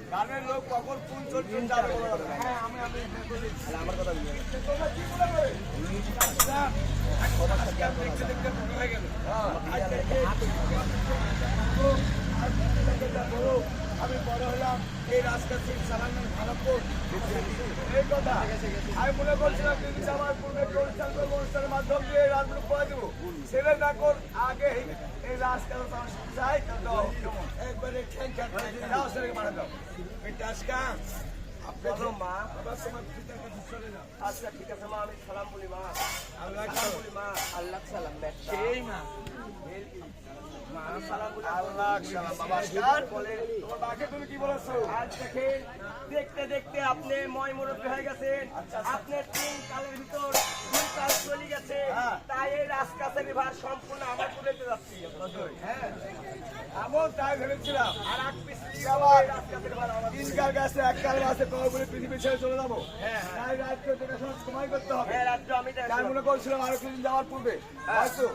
গানের লোক কখন কোন চলছে আমার কথা আমি বড় হলাম এই রাস্তা থেকে চালানোর ভারতপুর এই কথা আমি মনে করছিলাম কিন্তু আমার পূর্বে অনুষ্ঠান করবো অনুষ্ঠানের মাধ্যম দিয়ে রাজনীতি করে দেবো ছেলে দেখুন আগে এই রাস্তা চাই একবারে মারা দাও এটা আপনার মা আচ্ছা ঠিক আছে মা আমি সালাম বলি মা আল্লাহ বলি মা আল্লাহ সালাম সেই মা দেখতে দেখতে আপনি ময় মুরব্বী হয়ে গেছেন আপনার 3 কালের ভিতর 2 কাল চলে গেছে তাই এই রাজকাছের ভার সম্পূর্ণ আমার করে দিতে যাচ্ছি এমন তাই ভেবেছিলাম আর 8 পিস রাজকাছের ভার আমার 3 কাল গেছে 1 কাল আছে কবে পৃথিবী ছেড়ে চলে যাবো তাই রাজ্য দেখাশোনা সময় করতে হবে রাজ্য আমি মনে করছিলাম আরো কিছুদিন যাওয়ার পূর্বে হয়তো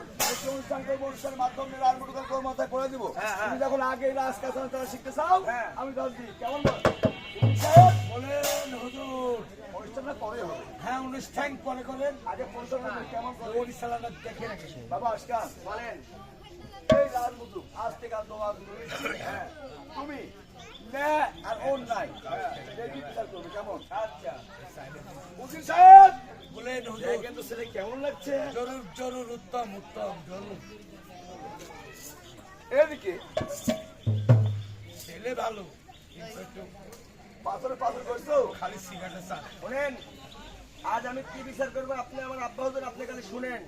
অনুষ্ঠান করবো অনুষ্ঠানের মাধ্যমে রাজমুটুকাল তোর মাথায় করে দিব তুমি যখন আগে রাজকাছ তারা শিখতে চাও আমি জলদি কেমন বলেন হুজুর অনুষ্ঠানটা পরে হবে হ্যাঁ অনুষ্ঠান পরে করেন আগে অনুষ্ঠান কেমন করে পরিচালনা দেখে রাখি বাবা আজকাল বলেন এই রাজমুটু আজ থেকে আর তোমার হ্যাঁ তুমি আর ওর নাই বিচার করবে কেমন আচ্ছা উকিল সাহেব বলেন হুজুর কিন্তু ছেলে কেমন লাগছে জরুর জরুর উত্তম উত্তম জরুর এদিকে ছেলে ভালো পাথরে পাথর করছো খালি সিগারেট চা শোনেন আজ আমি কি বিচার করবো আপনি আমার আব্বা হুজুর আপনি খালি শুনেন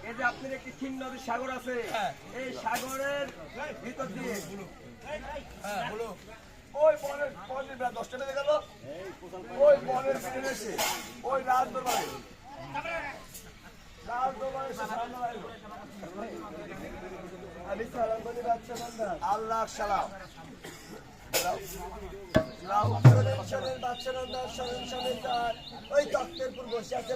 এই যে আপনার একটি ক্ষীণ নদীর সাগর আছে এই সাগরের ভিতর দিয়ে বলো ওই বনের বনের 10টা বেজে গেল ওই বনের ভিতরে এসে ওই রাত দরবারে আল্লাহ সালাম ওই তক্তেরপুর বসে আছে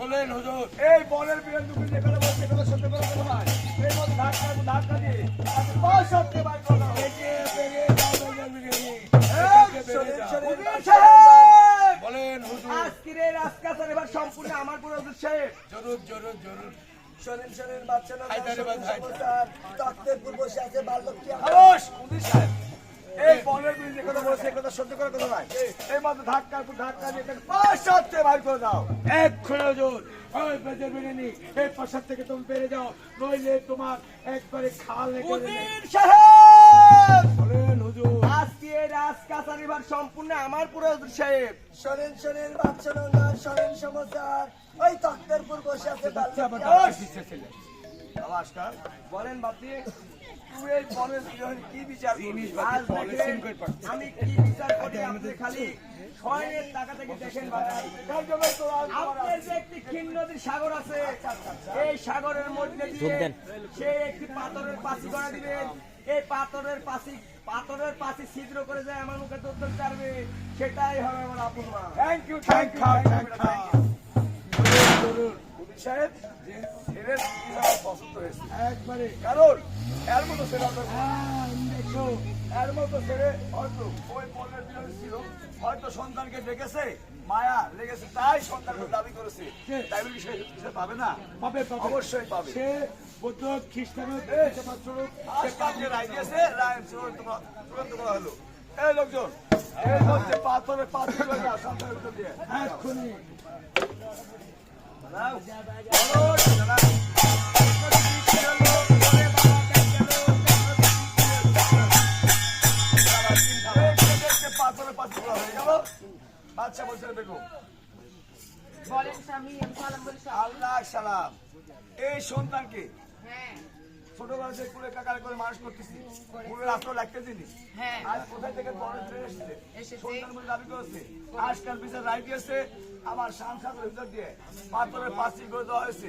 বলেন হুজুর এই বনের বিরান দুপুর যেখানে বসে সেখানে সত্যি করে কোনো ভাই এই মধ্যে ধাক্কা দিয়ে সত্যি ভাই কোনো বলেন হুজুর আজকের এই রাজকাছের এবার সম্পূর্ণ আমার পুরো সাহেব জরুর জরুর জরুর শোনেন শোনেন বাচ্চা না তক্তেরপুর বসে আছে বালকি সাহেব এই বনের বিরুদ্ধে কথা বলছে কথা সহ্য করে কথা নাই এই মাত্র ধাক্কা দিয়ে পাঁচশো ভাই করে দাও এক্ষুনি হুজুর ওই বেজের বিরিয়ানি এই পাশার থেকে তুমি পেরে যাও নইলে তোমার একবারে খাল বলেন হুজুর আজকে রাজকাছারি ভার সম্পূর্ণ আমার পুরো সাহেব শোনেন শোনেন বাচ্চা না শোনেন সমাচার ওই তক্তেরপুর বসে আছে নমস্কার বলেন বাপি এই বনের কি বিচার আমি কি বিচার করি আপনি খালি ছয়ের টাকা থেকে দেখেন আপনার যে একটি ক্ষীণ নদীর সাগর আছে এই সাগরের মধ্যে দিয়ে সে একটি পাথরের পাঁচি করে দিবেন এই পাথরের পাঁচি ছিদ্র করে যায় আমার মুখে দুধ চারবে সেটাই হবে আমার আপন মা থ্যাংক ইউ সাহেব ছেলের পছন্দ হয়েছে একবারে কারণ এর মতো ছেলে এর মতো ছেলে হয়তো ওই বনের বিরোধী ছিল হয়তো সন্তানকে ডেকেছে মায়া লেগেছে তাই সন্তানকে দাবি করেছে তাই বলে সে পাবে না পাবে অবশ্যই পাবে সে বৌদ্ধ খ্রিস্টানের রায় দিয়েছে রায় চূড়ান্ত করা হলো এই লোকজন এই হচ্ছে পাথরের পাথর সন্তানের ভিতর দিয়ে এক্ষুনি বাচ্চা বলছে বেগম আল্লাহ সালাম এই সন্তানকে ছোটবেলা থেকে কুলে কাকার করে মানুষ করতেছি কুলের আসলে লাগতে দিনি আজ কোথায় থেকে বড় ট্রেন এসেছে সন্তান বলে দাবি করেছে আজকাল বিচার রায় দিয়েছে আমার সংসারের ভিতর দিয়ে পাথরের পাঁচি করে দেওয়া হয়েছে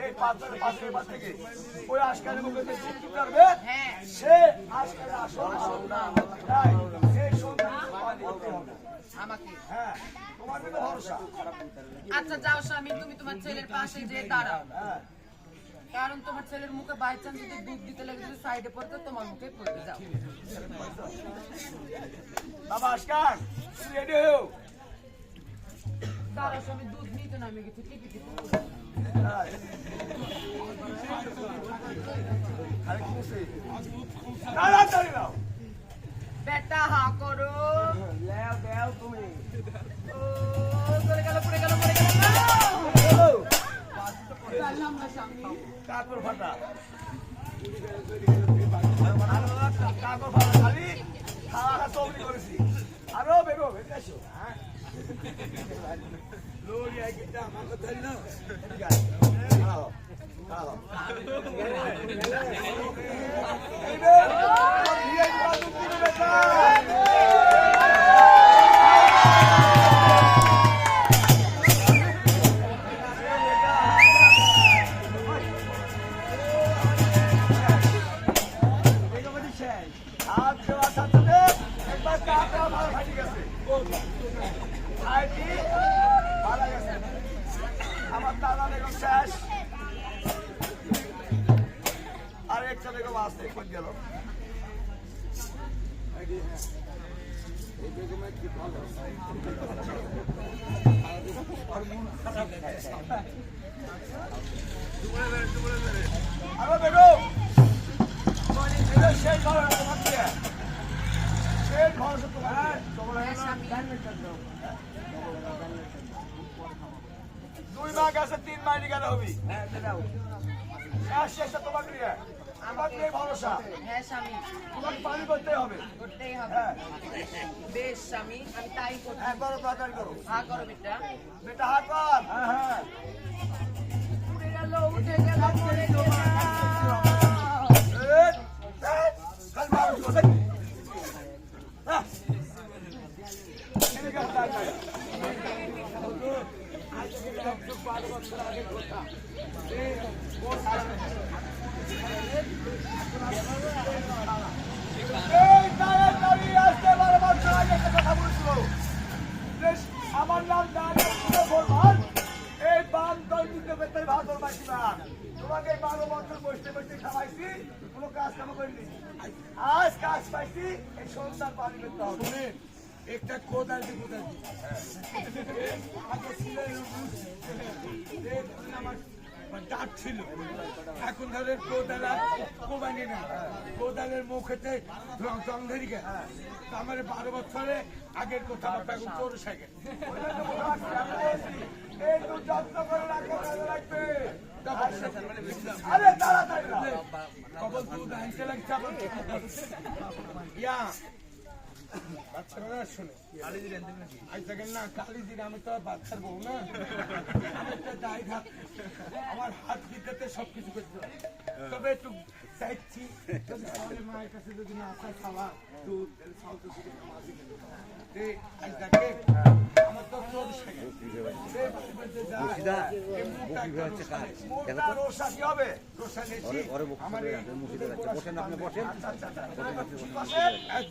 এই পাথরের পাঁচির পাশ থেকে ওই আজকালের মুখে যে চিত্র করবে সে আজকালের আসল তাই এই সন্তান বলতে হবে। আমাকে হ্যাঁ, তোমার কিন্তু ভরসা। আচ্ছা যাও স্বামী, তুমি তোমার ছেলের পাশে যে দাঁড়াও, হ্যাঁ, কারণ তোমার ছেলের মুখে বাই চান্স যদি দুধ দিতে লাগে, যদি সাইডে পড়তে তোমার মুখে পড়তে যাও। বাবা আসকান, তুমি রেডি হও। দাঁড়াও স্বামী, দুধ নিতে নামে গেছে, টিপি টিপি হ্যাঁ। আরে কি বলছি? তাড়াতাড়ি নাও। বেটা হা করো। লেও দেও তুমি। ও পড়ে গেল পড়ে গেল পড়ে গেল। জানলাম না স্বামী। কাপড় ফাটা। কাপড় ফাটা খালি খাওয়া চৌরি করেছি। আরো বেগো বেরিয়ে আসো। হ্যাঁ। লোরি আইকিটা আমার কথা না। ঠিক আছে। খাও। খাও। এই বে। ভিআই বাদু দিবে বেটা। আমার দাদা বেগম শেষ আর একটা বেগম আসতে কোন গেল আরো বেগম শেষ ভালো তোমার দিয়ে শেষ ভালো তোমার দুই মাস আছে 3 মাইল গেলে হবি শেষটা তোমার দিয়ে আমার দিয়ে ভরসা হ্যাঁ স্বামী, তোমাকে পানি করতে হবে করতেই হবে। হ্যাঁ বেশ স্বামী, আমি তাই করছি। একবার তাড়াতাড়ি করো হা করো বেটা। বেটা হাত কর হ্যাঁ হ্যাঁ উঠে গেল উঠে গেল পড়ে গেল। কাল মারো কথা হ্যাঁ এদিকে তাড়াতাড়ি আমার নাম এই বাম দল দিতে বেতাই ভাগর মাসিমান তোমাকে 12 বছর বসতে বসতে খাওয়াইছি কোনো কাজ কাম করিনি আজ কাজ পাইছি এই সন্তান পানি করতে হবে একটা কোদাল দিয়ে কোদাল আগে ছিল আমার দাঁত ছিল এখন ধরে কোদাল আর কোবানি না কোদালের মুখেতে জং ধরি গে আমার 12 বছরে আগের কথা এখন তোর সাইকেল একটু যত্ন করে রাখবে আরে তাড়াতাড়ি কবল তুই দাঁড়িয়ে লাগছে ইয়া বাচ্চারা শুনে আজ দেখেন না কালিজির আমি তো বাচ্চার বউ না আমি একটা দায় ঘাত আমার হাত দিতে সবকিছু করতে তবে একটু চাইছি মায়ের কাছে যদি না আসা খাওয়া দুধ সাউথ আজ দেখে আমার তো তোর রোষা কি হবে রোষা নেছি আমার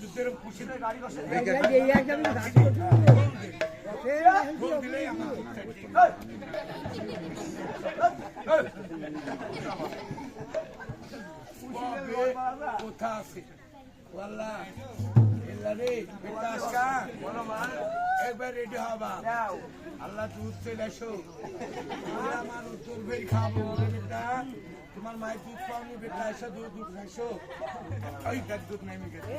যুদ্ধের খুশিতে গাড়ি বসে দিলেই আমার কোথা আছে একবার রেডি হবা আল্লাহ দুধ চলে আসো আমার উত্তর ভাই খাবো বেটা তোমার মায়ের দুধ পাওনি বেটা এসে দুধ খাইছো ওই তার দুধ নেমে গেছে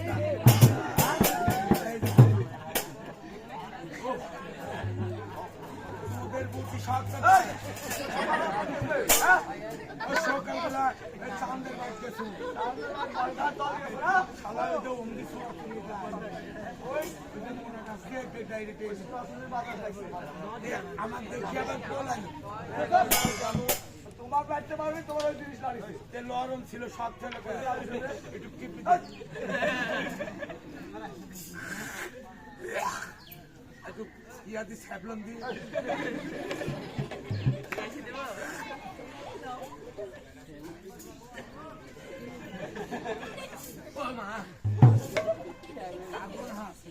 দুধের বুদ্ধি সব সকালবেলা চাঁদের বাড়ি গেছো আমার দেখি আবার বলাই তোমার বাড়তে পারবে তোমার ওই জিনিস দাঁড়িয়েছে লরম ছিল সব ছেলে একটু টিপি একটু ইয়াদি স্যাবলন দিয়ে ও মা আগুন হাসি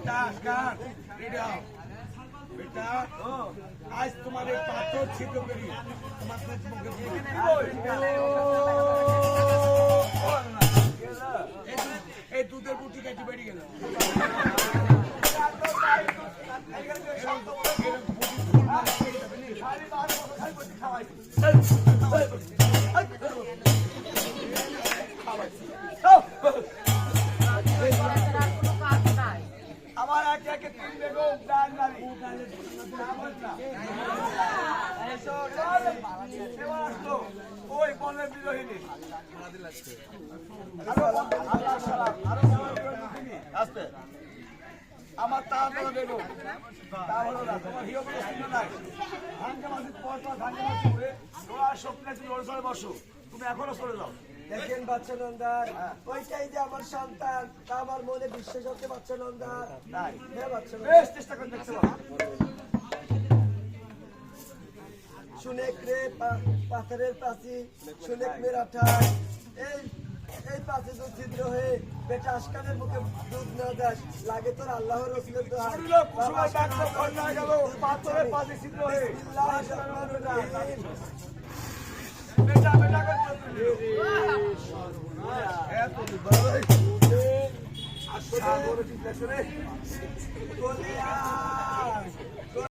बेटा कान रेडी आओ बेटा आज तुम्हारे पाथर छिद्र करी तुम्हारे এই দুধের বুটি কাটি বেরিয়ে গেল আমার একে একে তিন বেগম ডান নারী ওই বনের বিরোহিনী আসতে আমার তা হলো বেগম তা হলো না তোমার হিরো কোনো সুন্দর নাই ভাঙ্গা মাসির পর ভাঙ্গা মাসি করে তোমার স্বপ্নে তুমি ওর সঙ্গে বসো তুমি এখনো চলে যাও দেখেন বাচ্চা নন্দার ওইটাই যে আমার সন্তান তা আমার মনে বিশ্বাস হচ্ছে বাচ্চা নন্দার তাই হ্যাঁ বাচ্চা বেশ চেষ্টা করে দেখতে পাবো শুনে রে পাথরের পাশি শুনে মেরা ঠাই এই এই পাশে তো ছিদ্র হয়ে বেটা আশকানের মুখে দুধ না দাস লাগে তোর আল্লাহর রসুলের দোহাই কুসুমার ডাক্তার ঘর না গেল পাথরের পাশে ছিদ্র হয়ে বেটা বেটা করতে এত বড় আসলে বড় ঠিক আছে রে বলে আর